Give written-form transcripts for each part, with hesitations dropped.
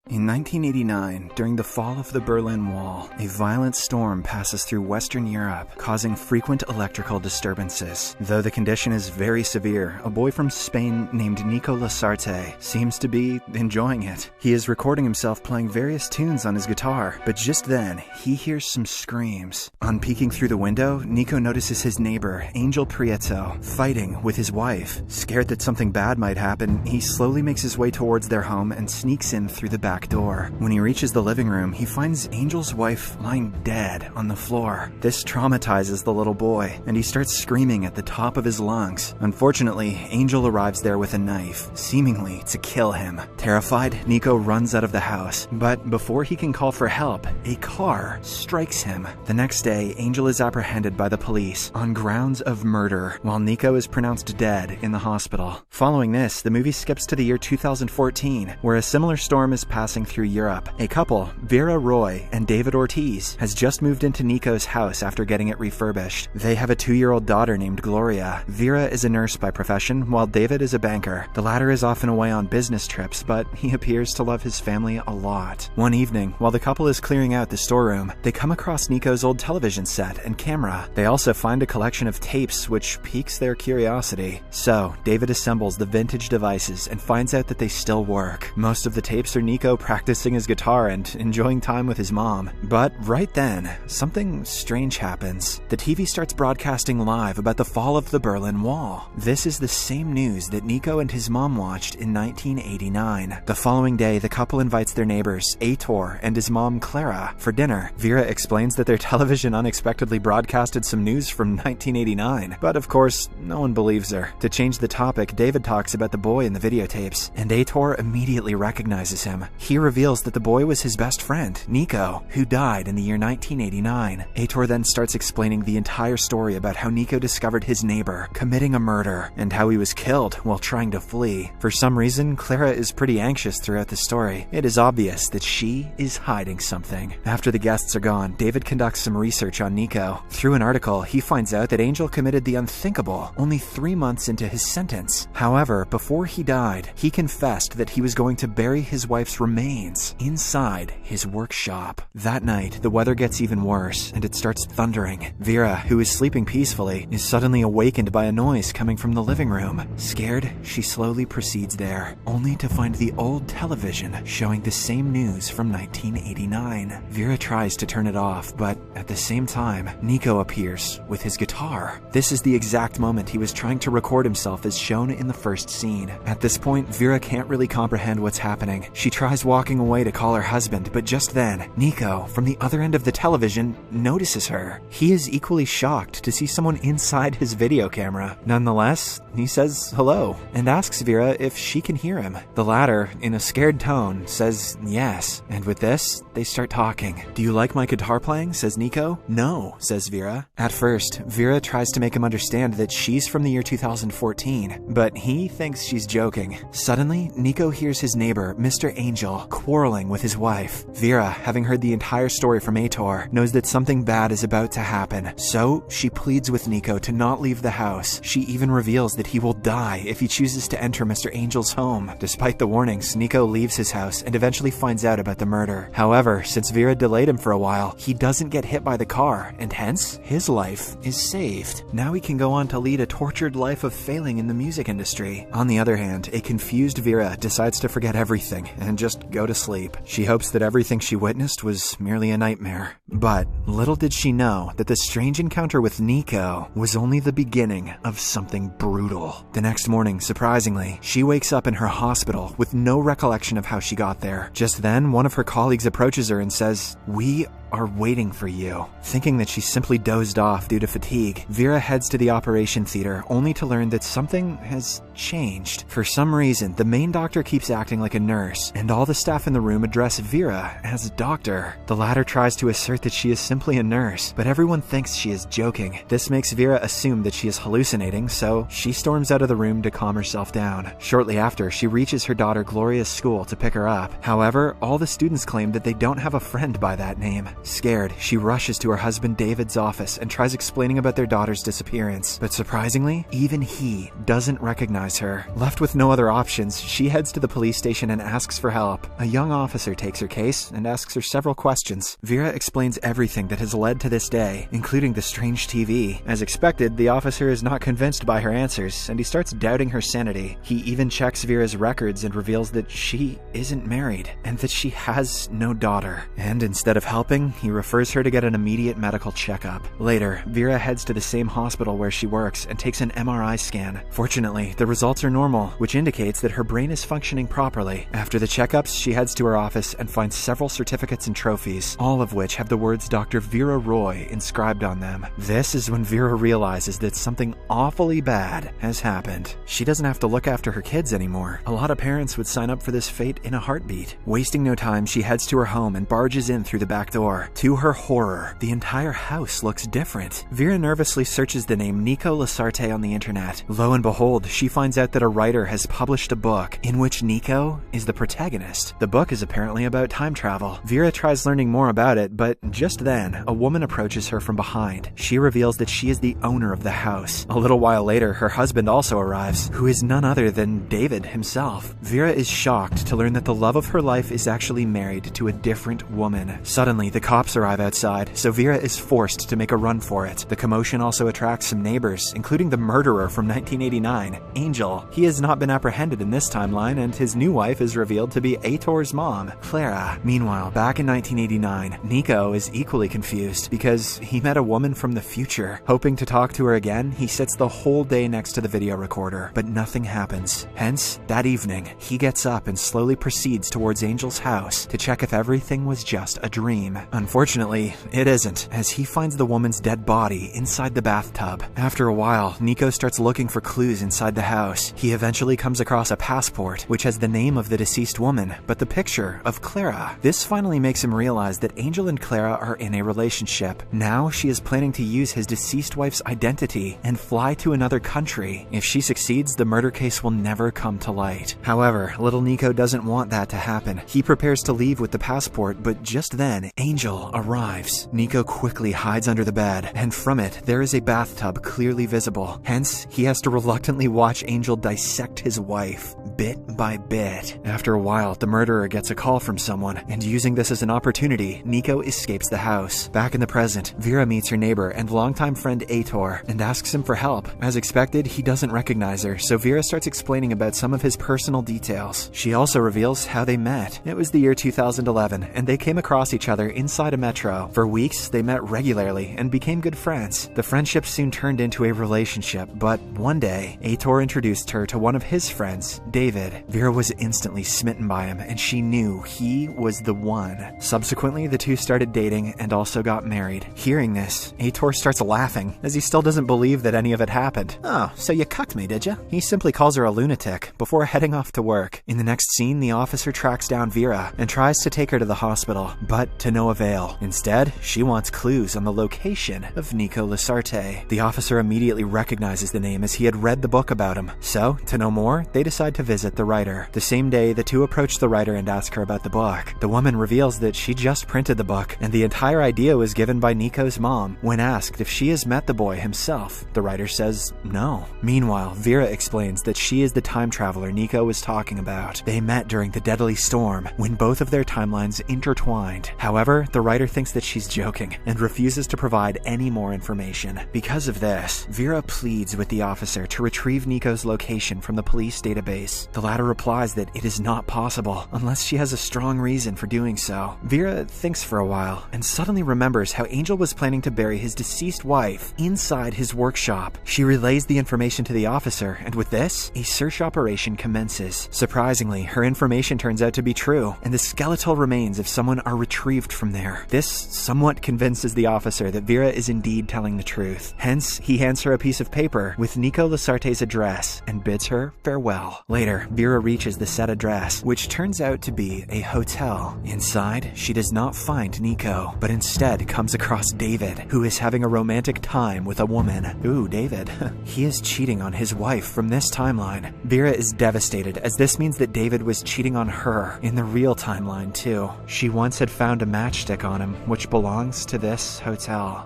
In 1989, during the fall of the Berlin Wall, a violent storm passes through Western Europe, causing frequent electrical disturbances. Though the condition is very severe, a boy from Spain named Nico Lasarte seems to be enjoying it. He is recording himself playing various tunes on his guitar, but just then, he hears some screams. On peeking through the window, Nico notices his neighbor, Angel Prieto, fighting with his wife. Scared that something bad might happen, he slowly makes his way towards their home and sneaks in through the back door. When he reaches the living room, he finds Angel's wife lying dead on the floor. This traumatizes the little boy, and he starts screaming at the top of his lungs. Unfortunately, Angel arrives there with a knife, seemingly to kill him. Terrified, Nico runs out of the house, but before he can call for help, a car strikes him. The next day, Angel is apprehended by the police on grounds of murder, while Nico is pronounced dead in the hospital. Following this, the movie skips to the year 2014, where a similar storm is passing through Europe. A couple, Vera Roy and David Ortiz, has just moved into Nico's house after getting it refurbished. They have a 2-year-old daughter named Gloria. Vera is a nurse by profession, while David is a banker. The latter is often away on business trips, but he appears to love his family a lot. One evening, while the couple is clearing out the storeroom, they come across Nico's old television set and camera. They also find a collection of tapes, which piques their curiosity. So, David assembles the vintage devices and finds out that they still work. Most of the tapes are Nico practicing his guitar and enjoying time with his mom. But right then, something strange happens. The TV starts broadcasting live about the fall of the Berlin Wall. This is the same news that Nico and his mom watched in 1989. The following day, the couple invites their neighbors, Aitor and his mom, Clara, for dinner. Vera explains that their television unexpectedly broadcasted some news from 1989. But of course, no one believes her. To change the topic, David talks about the boy in the videotapes, and Aitor immediately recognizes him. He reveals that the boy was his best friend, Nico, who died in the year 1989. Aitor then starts explaining the entire story about how Nico discovered his neighbor committing a murder and how he was killed while trying to flee. For some reason, Clara is pretty anxious throughout the story. It is obvious that she is hiding something. After the guests are gone, David conducts some research on Nico. Through an article, he finds out that Angel committed the unthinkable only 3 months into his sentence. However, before he died, he confessed that he was going to bury his wife's remains inside his workshop. That night, the weather gets even worse, and it starts thundering. Vera, who is sleeping peacefully, is suddenly awakened by a noise coming from the living room. Scared, she slowly proceeds there, only to find the old television showing the same news from 1989. Vera tries to turn it off, but at the same time, Nico appears with his guitar. This is the exact moment he was trying to record himself as shown in the first scene. At this point, Vera can't really comprehend what's happening. She tries walking away to call her husband, but just then, Nico, from the other end of the television, notices her. He is equally shocked to see someone inside his video camera. Nonetheless, he says hello and asks Vera if she can hear him. The latter, in a scared tone, says yes, and with this, they start talking. "Do you like my guitar playing?" says Nico. "No," says Vera. At first, Vera tries to make him understand that she's from the year 2014, but he thinks she's joking. Suddenly, Nico hears his neighbor, Mr. Angel, quarreling with his wife. Vera, having heard the entire story from Aitor, knows that something bad is about to happen, so she pleads with Nico to not leave the house. She even reveals that he will die if he chooses to enter Mr. Angel's home. Despite the warnings, Nico leaves his house and eventually finds out about the murder. However, since Vera delayed him for a while, he doesn't get hit by the car, and hence, his life is saved. Now he can go on to lead a tortured life of failing in the music industry. On the other hand, a confused Vera decides to forget everything and just go to sleep. She hopes that everything she witnessed was merely a nightmare. But little did she know that the strange encounter with Nico was only the beginning of something brutal. The next morning, surprisingly, she wakes up in her hospital with no recollection of how she got there. Just then, one of her colleagues approaches her and says, "We are waiting for you." Thinking that she simply dozed off due to fatigue, Vera heads to the operation theater only to learn that something has changed. For some reason, the main doctor keeps acting like a nurse, and all the staff in the room address Vera as doctor. The latter tries to assert that she is simply a nurse, but everyone thinks she is joking. This makes Vera assume that she is hallucinating, so she storms out of the room to calm herself down. Shortly after, she reaches her daughter Gloria's school to pick her up. However, all the students claim that they don't have a friend by that name. Scared, she rushes to her husband David's office and tries explaining about their daughter's disappearance. But surprisingly, even he doesn't recognize her. Left with no other options, she heads to the police station and asks for help. A young officer takes her case and asks her several questions. Vera explains everything that has led to this day, including the strange TV. As expected, the officer is not convinced by her answers, and he starts doubting her sanity. He even checks Vera's records and reveals that she isn't married, and that she has no daughter. And instead of helping, he refers her to get an immediate medical checkup. Later, Vera heads to the same hospital where she works and takes an MRI scan. Fortunately, the results are normal, which indicates that her brain is functioning properly. After the checkups, she heads to her office and finds several certificates and trophies, all of which have the words Dr. Vera Roy inscribed on them. This is when Vera realizes that something awfully bad has happened. She doesn't have to look after her kids anymore. A lot of parents would sign up for this fate in a heartbeat. Wasting no time, she heads to her home and barges in through the back door. To her horror, the entire house looks different. Vera nervously searches the name Nico Lasarte on the internet. Lo and behold, she finds out that a writer has published a book in which Nico is the protagonist. The book is apparently about time travel. Vera tries learning more about it, but just then, a woman approaches her from behind. She reveals that she is the owner of the house. A little while later, her husband also arrives, who is none other than David himself. Vera is shocked to learn that the love of her life is actually married to a different woman. Suddenly, the cops arrive outside, so Vera is forced to make a run for it. The commotion also attracts some neighbors, including the murderer from 1989, Angel. He has not been apprehended in this timeline, and his new wife is revealed to be Aitor's mom, Clara. Meanwhile, back in 1989, Nico is equally confused because he met a woman from the future. Hoping to talk to her again, he sits the whole day next to the video recorder, but nothing happens. Hence, that evening, he gets up and slowly proceeds towards Angel's house to check if everything was just a dream. Unfortunately, it isn't, as he finds the woman's dead body inside the bathtub. After a while, Nico starts looking for clues inside the house. He eventually comes across a passport, which has the name of the deceased woman, but the picture of Clara. This finally makes him realize that Angel and Clara are in a relationship. Now she is planning to use his deceased wife's identity and fly to another country. If she succeeds, the murder case will never come to light. However, little Nico doesn't want that to happen. He prepares to leave with the passport, but just then, Angel arrives. Nico quickly hides under the bed, and from it, there is a bathtub clearly visible. Hence, he has to reluctantly watch Angel dissect his wife, bit by bit. After a while, the murderer gets a call from someone, and using this as an opportunity, Nico escapes the house. Back in the present, Vera meets her neighbor and longtime friend Aitor, and asks him for help. As expected, he doesn't recognize her, so Vera starts explaining about some of his personal details. She also reveals how they met. It was the year 2011, and they came across each other inside a metro. For weeks, they met regularly and became good friends. The friendship soon turned into a relationship, but one day, Aitor introduced her to one of his friends, David. Vera was instantly smitten by him, and she knew he was the one. Subsequently, the two started dating and also got married. Hearing this, Aitor starts laughing, as he still doesn't believe that any of it happened. "Oh, so you cucked me, did you?" He simply calls her a lunatic before heading off to work. In the next scene, the officer tracks down Vera and tries to take her to the hospital, but to no avail. Instead, she wants clues on the location of Nico Lasarte. The officer immediately recognizes the name as he had read the book about him. So, to know more, they decide to visit the writer. The same day, the two approach the writer and ask her about the book. The woman reveals that she just printed the book, and the entire idea was given by Nico's mom. When asked if she has met the boy himself, the writer says no. Meanwhile, Vera explains that she is the time traveler Nico was talking about. They met during the deadly storm, when both of their timelines intertwined. However, the writer thinks that she's joking, and refuses to provide any more information. Because of this, Vera pleads with the officer to retrieve Nico's location from the police database. The latter replies that it is not possible, unless she has a strong reason for doing so. Vera thinks for a while, and suddenly remembers how Angel was planning to bury his deceased wife inside his workshop. She relays the information to the officer, and with this, a search operation commences. Surprisingly, her information turns out to be true, and the skeletal remains of someone are retrieved from there. This somewhat convinces the officer that Vera is indeed telling the truth. Hence, he hands her a piece of paper with Nico Lasarte's address and bids her farewell. Later, later, Vera reaches the set address, which turns out to be a hotel. Inside, she does not find Nico, but instead comes across David, who is having a romantic time with a woman. Ooh, David. He is cheating on his wife from this timeline. Vera is devastated, as this means that David was cheating on her in the real timeline too. She once had found a matchstick on him, which belongs to this hotel.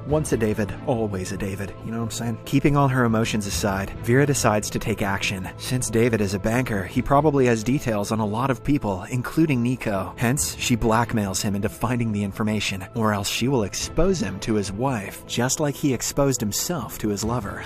Once a David, always a David, you know what I'm saying? Keeping all her emotions aside, Vera decides to take action. Since David is a banker, he probably has details on a lot of people, including Nico. Hence, she blackmails him into finding the information, or else she will expose him to his wife, just like he exposed himself to his lover.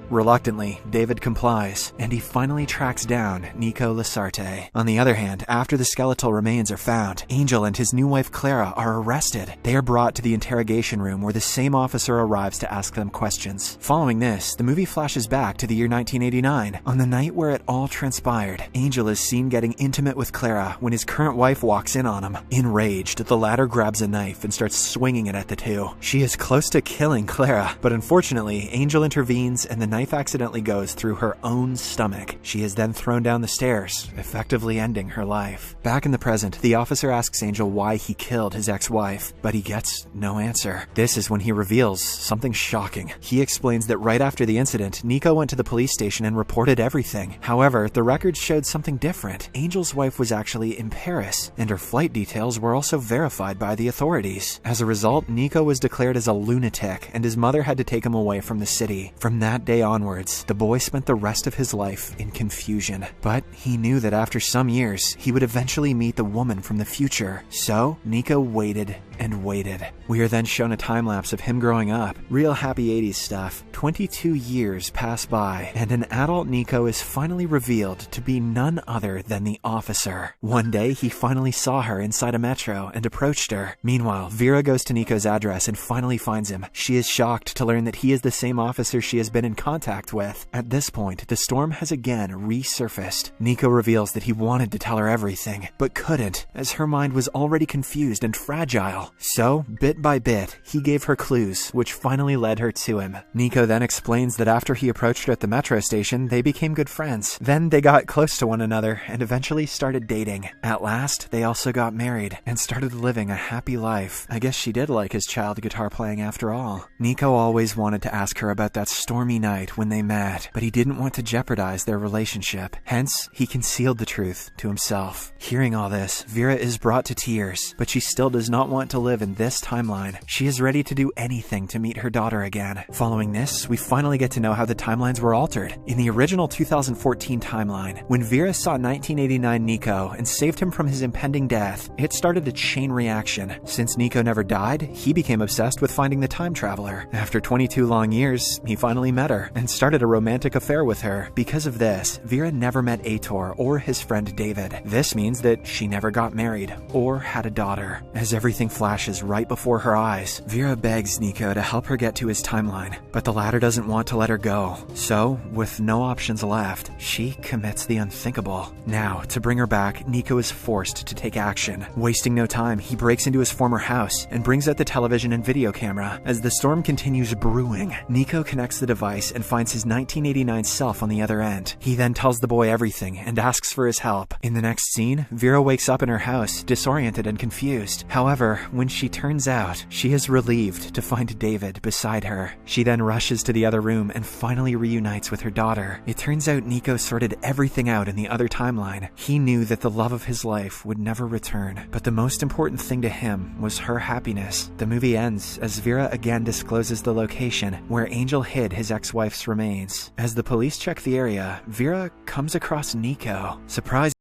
Reluctantly, David complies, and he finally tracks down Nico Lasarte. On the other hand, after the skeletal remains are found, Angel and his new wife Clara are arrested. They are brought to the interrogation room where the same officer arrives to ask them questions. Following this, the movie flashes back to the year 1989. On the night where it all transpired, Angel is seen getting intimate with Clara when his current wife walks in on him. Enraged, the latter grabs a knife and starts swinging it at the two. She is close to killing Clara, but unfortunately, Angel intervenes and the knife accidentally goes through her own stomach. She is then thrown down the stairs, effectively ending her life. Back in the present, the officer asks Angel why he killed his ex-wife, but he gets no answer. This is when he reveals something shocking. He explains that right after the incident, Nico went to the police station and reported everything. However, the records showed something different. Angel's wife was actually in Paris, and her flight details were also verified by the authorities. As a result, Nico was declared as a lunatic, and his mother had to take him away from the city. From that day onwards, the boy spent the rest of his life in confusion. But he knew that after some years, he would eventually meet the woman from the future. So, Nico waited and waited. We are then shown a time-lapse of him growing up. Real happy 80s stuff. 22 years pass by, and an adult Nico is finally revealed to be none other than the officer. One day, he finally saw her inside a metro and approached her. Meanwhile, Vera goes to Nico's address and finally finds him. She is shocked to learn that he is the same officer she has been in contact with. At this point, the storm has again resurfaced. Nico reveals that he wanted to tell her everything, but couldn't, as her mind was already confused and fragile. So, bit by bit, he gave her clues, which finally led her to him. Nico then explains that after he approached her at the metro station, they became good friends. Then they got close to one another and eventually started dating. At last, they also got married and started living a happy life. I guess she did like his child guitar playing after all. Nico always wanted to ask her about that stormy night when they met, but he didn't want to jeopardize their relationship. Hence, he concealed the truth to himself. Hearing all this, Vera is brought to tears, but she still does not want to live in this timeline. She is ready to do anything to meet her daughter again. Following this, we finally get to know how the timelines were altered. In the original 2014 timeline, when Vera saw 1989 Nico and saved him from his impending death, it started a chain reaction. Since Nico never died, he became obsessed with finding the time traveler. After 22 long years, he finally met her and started a romantic affair with her. Because of this, Vera never met Aitor or his friend David. This means that she never got married or had a daughter. As everything flashes right before her eyes, Vera begs Nico to help her get to his timeline, but the latter doesn't want to let her go. So, with no options left, she commits the unthinkable. Now, to bring her back, Nico is forced to take action. Wasting no time, he breaks into his former house and brings out the television and video camera. As the storm continues brewing, Nico connects the device and finds his 1989 self on the other end. He then tells the boy everything and asks for his help. In the next scene, Vera wakes up in her house, disoriented and confused. However, when she turns out, she is relieved to find David beside her. She then rushes to the other room and finally reunites with her daughter. It turns out Nico sorted everything out in the other timeline. He knew that the love of his life would never return, but the most important thing to him was her happiness. The movie ends as Vera again discloses the location where Angel hid his ex-wife's remains. As the police check the area, Vera comes across Nico. Surprised